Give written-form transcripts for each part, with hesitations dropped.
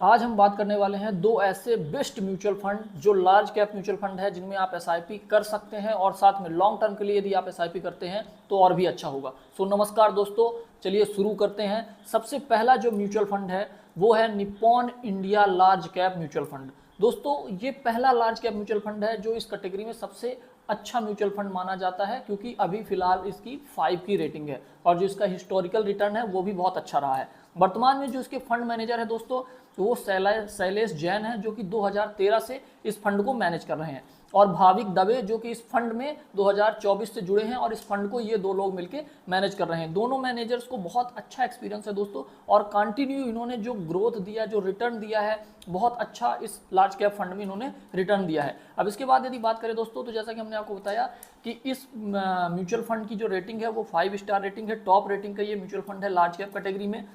आज हम बात करने वाले हैं दो ऐसे बेस्ट म्यूचुअल फंड जो लार्ज कैप म्यूचुअल फंड है, जिनमें आप एसआईपी कर सकते हैं और साथ में लॉन्ग टर्म के लिए यदि आप एसआईपी करते हैं तो और भी अच्छा होगा। सो नमस्कार दोस्तों, चलिए शुरू करते हैं। सबसे पहला जो म्यूचुअल फंड है वो है Nippon India large cap mutual fund. दोस्तों ये पहला लार्ज कैप म्यूचुअल फंड है जो इस कैटेगरी में सबसे अच्छा म्यूचुअल फंड माना जाता है, क्योंकि अभी फिलहाल इसकी 5 की रेटिंग है और जो इसका हिस्टोरिकल रिटर्न है वो भी बहुत अच्छा रहा है। वर्तमान में जो इसके फंड मैनेजर है दोस्तों वो शैलेश जैन है, जो कि 2013 से इस फंड को मैनेज कर रहे हैं, और भाविक दवे जो कि इस फंड में 2024 से जुड़े हैं और इस फंड को ये दो लोग मिलकर मैनेज कर रहे हैं। दोनों मैनेजर्स को बहुत अच्छा एक्सपीरियंस है दोस्तों, और कंटिन्यू इन्होंने जो ग्रोथ दिया, जो रिटर्न दिया है, बहुत अच्छा इस लार्ज कैप फंड में इन्होंने रिटर्न दिया है। अब इसके बाद यदि बात करें दोस्तों, तो जैसा कि हमने आपको बताया कि इस म्यूचुअल फंड की जो रेटिंग है वो 5 स्टार रेटिंग है, टॉप रेटिंग का ये म्यूचुअल फंड है लार्ज कैप कैटेगरी में।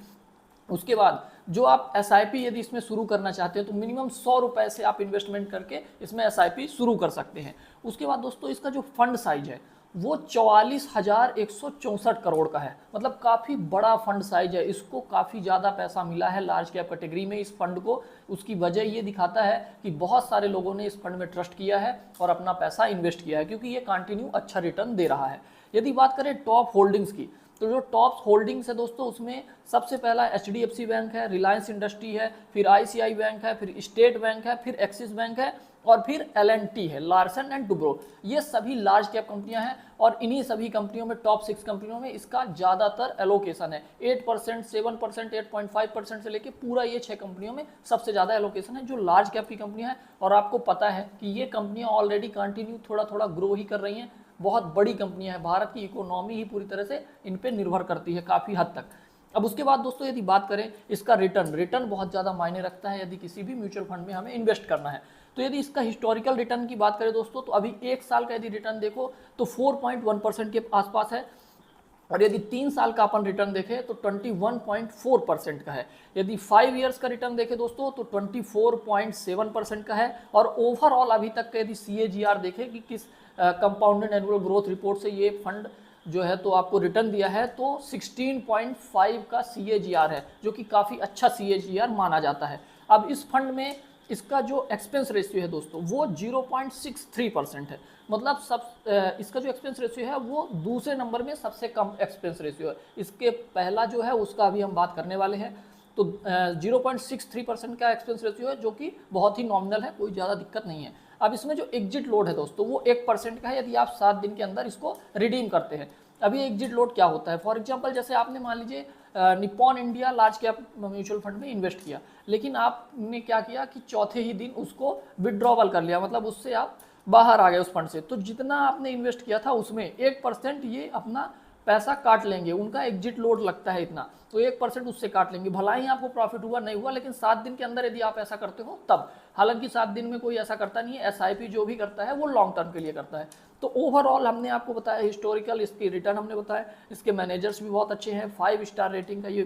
उसके बाद जो आप एसआईपी यदि इसमें शुरू करना चाहते हैं तो मिनिमम 100 रुपए से आप इन्वेस्टमेंट करके इसमें एसआईपी शुरू कर सकते हैं। उसके बाद दोस्तों इसका जो फंड साइज है वो 44,164 करोड़ का है, मतलब काफ़ी बड़ा फंड साइज है। इसको काफ़ी ज़्यादा पैसा मिला है लार्ज कैप कैटेगरी में इस फंड को। उसकी वजह ये दिखाता है कि बहुत सारे लोगों ने इस फंड में ट्रस्ट किया है और अपना पैसा इन्वेस्ट किया है, क्योंकि ये कंटिन्यू अच्छा रिटर्न दे रहा है। यदि बात करें टॉप होल्डिंग्स की, तो जो टॉप होल्डिंग्स है दोस्तों उसमें सबसे पहला एचडीएफसी बैंक है, रिलायंस इंडस्ट्री है, फिर आईसीआई बैंक है, फिर स्टेट बैंक है, फिर एक्सिस बैंक है और फिर एलएनटी है, लार्सन एंड टुब्रो। ये सभी लार्ज कैप कंपनियां हैं और इन्हीं सभी कंपनियों में टॉप 6 कंपनियों में इसका ज़्यादातर एलोकेशन है। 8%, 7%, 8.5% से लेके पूरा ये 6 कंपनियों में सबसे ज़्यादा एलोकेशन है जो लार्ज कैप की कंपनियां हैं। और आपको पता है कि ये कंपनियां ऑलरेडी कंटिन्यू थोड़ा थोड़ा ग्रो ही कर रही हैं, बहुत बड़ी कंपनियां हैं, भारत की इकोनॉमी ही पूरी तरह से इन पे निर्भर करती है काफ़ी हद तक। अब उसके बाद दोस्तों यदि बात करें इसका रिटर्न बहुत ज़्यादा मायने रखता है यदि किसी भी म्यूचुअल फंड में हमें इन्वेस्ट करना है। तो यदि इसका हिस्टोरिकल रिटर्न की बात करें दोस्तों, तो अभी 1 साल का यदि रिटर्न देखो तो 4.1% के आसपास है, और यदि 3 साल का अपन रिटर्न देखें तो 21.4% का है। यदि 5 ईयर्स का रिटर्न देखें दोस्तों तो 24.7% का है। और ओवरऑल अभी तक का यदि CAGR देखें कि किस कंपाउंडेड एनुअल ग्रोथ रिपोर्ट से ये फंड जो है तो आपको रिटर्न दिया है, तो 16.5 का CAGR है, जो कि काफ़ी अच्छा CAGR माना जाता है। अब इस फंड में इसका जो एक्सपेंस रेशियो है दोस्तों वो 0.63% है, मतलब इसका जो एक्सपेंस रेशियो है वो दूसरे नंबर में सबसे कम एक्सपेंस रेशियो है। इसके पहला जो है उसका अभी हम बात करने वाले हैं। तो 0.63% का एक्सपेंस रेशियो है, जो कि बहुत ही नॉमिनल है, कोई ज़्यादा दिक्कत नहीं है। अब इसमें जो एग्जिट लोड है दोस्तों वो 1% का है, यदि आप 7 दिन के अंदर इसको रिडीम करते हैं। अभी एग्जिट लोड क्या होता है, फॉर एग्जांपल जैसे आपने मान लीजिए Nippon India large cap mutual fund में इन्वेस्ट किया, लेकिन आपने क्या किया कि चौथे ही दिन उसको विड्रॉवल कर लिया, मतलब उससे आप बाहर आ गए उस फंड से, तो जितना आपने इन्वेस्ट किया था उसमें 1% ये अपना पैसा काट लेंगे। उनका एग्जिट लोड लगता है इतना, तो 1% उससे काट लेंगे। भला ही आपको प्रॉफिट हुआ नहीं हुआ, लेकिन 7 दिन के अंदर यदि आप ऐसा करते हो तब। हालांकि 7 दिन में कोई ऐसा करता नहीं है, एसआईपी जो भी करता है वो लॉन्ग टर्म के लिए करता है। तो ओवरऑल हमने आपको बताया हिस्टोरिकल, इसकी रिटर्न हमने बताया, इसके मैनेजर्स भी बहुत अच्छे हैं, 5 स्टार रेटिंग का ये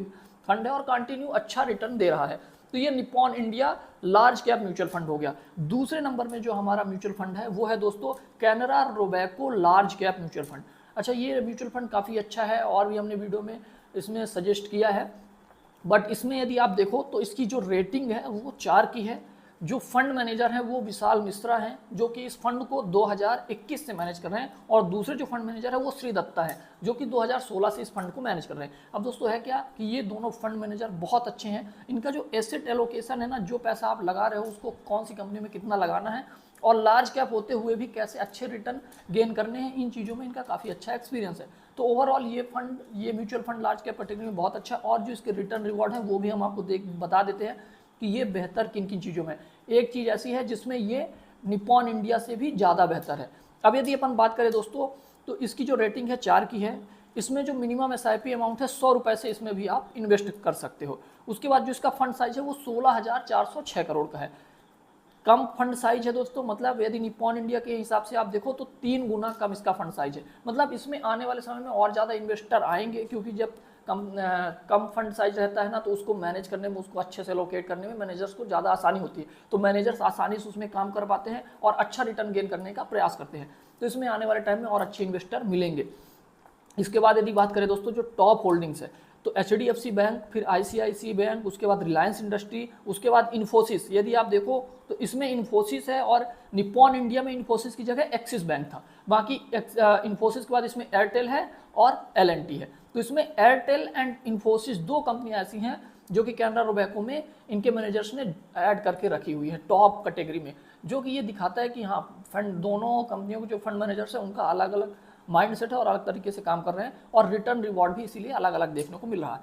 फंड है और कंटिन्यू अच्छा रिटर्न दे रहा है। तो ये Nippon India large cap mutual fund हो गया। दूसरे नंबर में जो हमारा म्यूचुअल फंड है वो है दोस्तों Canara Robeco large cap mutual fund. अच्छा, ये म्यूचुअल फंड काफ़ी अच्छा है और भी हमने वीडियो में इसमें सजेस्ट किया है, बट इसमें यदि आप देखो तो इसकी जो रेटिंग है वो 4 की है। जो फंड मैनेजर हैं वो विशाल मिश्रा हैं, जो कि इस फंड को 2021 से मैनेज कर रहे हैं, और दूसरे जो फंड मैनेजर है वो श्री दत्ता है, जो कि 2016 से इस फंड को मैनेज कर रहे हैं। अब दोस्तों है क्या कि ये दोनों फंड मैनेजर बहुत अच्छे हैं। इनका जो एसेट एलोकेशन है ना, जो पैसा आप लगा रहे हो उसको कौन सी कंपनी में कितना लगाना है और लार्ज कैप होते हुए भी कैसे अच्छे रिटर्न गेन करने हैं, इन चीज़ों में इनका काफ़ी अच्छा एक्सपीरियंस है। तो ओवरऑल ये mutual fund large cap category में बहुत अच्छा है। और जो इसके रिटर्न रिवॉर्ड है वो भी हम आपको बता देते हैं कि ये बेहतर किन किन चीज़ों में। एक चीज़ ऐसी है जिसमें ये निप्पॉन इंडिया से भी ज़्यादा बेहतर है। अब यदि अपन बात करें दोस्तों, तो इसकी जो रेटिंग है 4 की है। इसमें जो मिनिमम एसआईपी अमाउंट है 100 रुपये से इसमें भी आप इन्वेस्ट कर सकते हो। उसके बाद जो इसका फंड साइज है वो 16,406 करोड़ का है। कम फंड साइज है दोस्तों, मतलब यदि निप्पॉन इंडिया के हिसाब से आप देखो तो 3 गुना कम इसका फंड साइज है। मतलब इसमें आने वाले समय में और ज़्यादा इन्वेस्टर आएंगे, क्योंकि जब कम फंड साइज रहता है ना, तो उसको मैनेज करने में, उसको अच्छे से लोकेट करने में मैनेजर्स को ज़्यादा आसानी होती है। तो मैनेजर्स आसानी से उसमें काम कर पाते हैं और अच्छा रिटर्न गेन करने का प्रयास करते हैं। तो इसमें आने वाले टाइम में और अच्छे इन्वेस्टर मिलेंगे। इसके बाद यदि बात करें दोस्तों जो टॉप होल्डिंग्स है, तो HDFC बैंक, फिर ICICI बैंक, उसके बाद रिलायंस इंडस्ट्री, उसके बाद इन्फोसिस। यदि आप देखो तो इसमें इन्फोसिस है और निप्पॉन इंडिया में इन्फोसिस की जगह एक्सिस बैंक था। बाकी इन्फोसिस के बाद इसमें एयरटेल है और L&T है। तो इसमें एयरटेल एंड इन्फोसिस 2 कंपनियां ऐसी हैं जो कि कैनरा रोबेको में इनके मैनेजर्स ने ऐड करके रखी हुई है टॉप कैटेगरी में, जो कि ये दिखाता है कि हाँ फंड, दोनों कंपनियों के जो फंड मैनेजर्स है उनका अलग अलग माइंडसेट है और अलग तरीके से काम कर रहे हैं, और रिटर्न रिवॉर्ड भी इसीलिए अलग अलग देखने को मिल रहा है।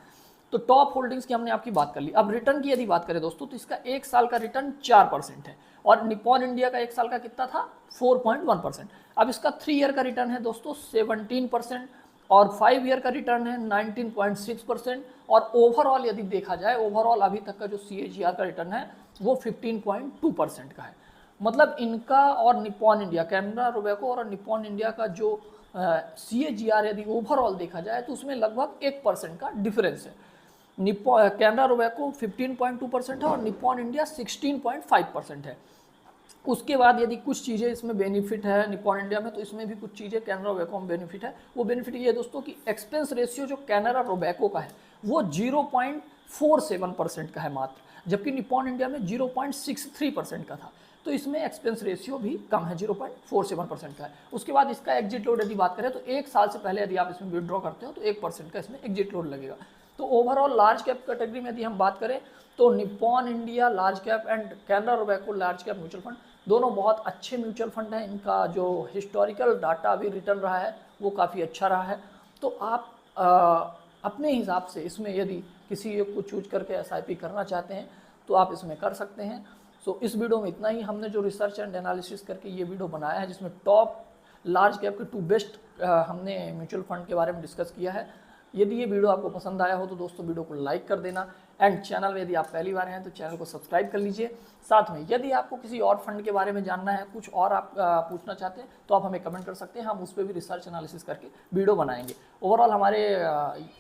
तो टॉप होल्डिंग्स की हमने आपकी बात कर ली। अब रिटर्न की यदि बात करें दोस्तों, तो इसका 1 साल का रिटर्न 4% है, और निप्पॉन इंडिया का 1 साल का कितना था, 4.1%। अब इसका 3 ईयर का रिटर्न है दोस्तों 17%, और 5 ईयर का रिटर्न है 19.6%, और ओवरऑल यदि देखा जाए, ओवरऑल अभी तक का जो CAGR का रिटर्न है वो 15.2% का है। मतलब इनका और निप्पॉन इंडिया, कैनरा रोबेको और निप्पॉन इंडिया का जो CAGR यदि ओवरऑल देखा जाए तो उसमें लगभग 1% का डिफरेंस है। कैनरा रोबेको 15.2% है और निप्पॉन इंडिया 16.5% है। उसके बाद यदि कुछ चीज़ें इसमें बेनिफिट है निप्पॉन इंडिया में, तो इसमें भी कुछ चीज़ें कैनरा रोबेको में बेनिफिट है। वो बेनिफिट ये है दोस्तों कि एक्सपेंस रेशियो जो कैनरा रोबेको का है वो 0.47% का है मात्र, जबकि निप्पॉन इंडिया में 0.63% का था। तो इसमें एक्सपेंस रेशियो भी कम है, 0.47% का है। उसके बाद इसका एग्जिट लोड यदि बात करें तो 1 साल से पहले यदि आप इसमें विड्रॉ करते हो तो 1% का इसमें एग्जिट लोड लगेगा। तो ओवरऑल लार्ज कैप कैटेगरी में यदि हम बात करें तो Nippon India large cap and Canara Robeco large cap mutual fund दोनों बहुत अच्छे म्यूचुअल फंड हैं। इनका जो हिस्टोरिकल डाटा अभी रिटर्न रहा है वो काफ़ी अच्छा रहा है। तो आप अपने हिसाब से इसमें यदि किसी एक को चूज करके SIP करना चाहते हैं तो आप इसमें कर सकते हैं। सो इस वीडियो में इतना ही। हमने जो रिसर्च एंड एनालिसिस करके ये वीडियो बनाया है जिसमें टॉप लार्ज कैप के 2 बेस्ट हमने म्यूचुअल फंड के बारे में डिस्कस किया है। यदि ये वीडियो आपको पसंद आया हो तो दोस्तों वीडियो को लाइक कर देना, एंड चैनल में यदि आप पहली बार हैं तो चैनल को सब्सक्राइब कर लीजिए। साथ में यदि आपको किसी और फंड के बारे में जानना है, कुछ और आप पूछना चाहते हैं तो आप हमें कमेंट कर सकते हैं, हम उस पर भी रिसर्च एनालिसिस करके वीडियो बनाएंगे। ओवरऑल हमारे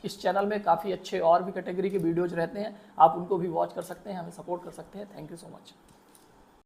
इस चैनल में काफ़ी अच्छे और भी कैटेगरी के वीडियोज़ रहते हैं, आप उनको भी वॉच कर सकते हैं, हमें सपोर्ट कर सकते हैं। Thank you so much.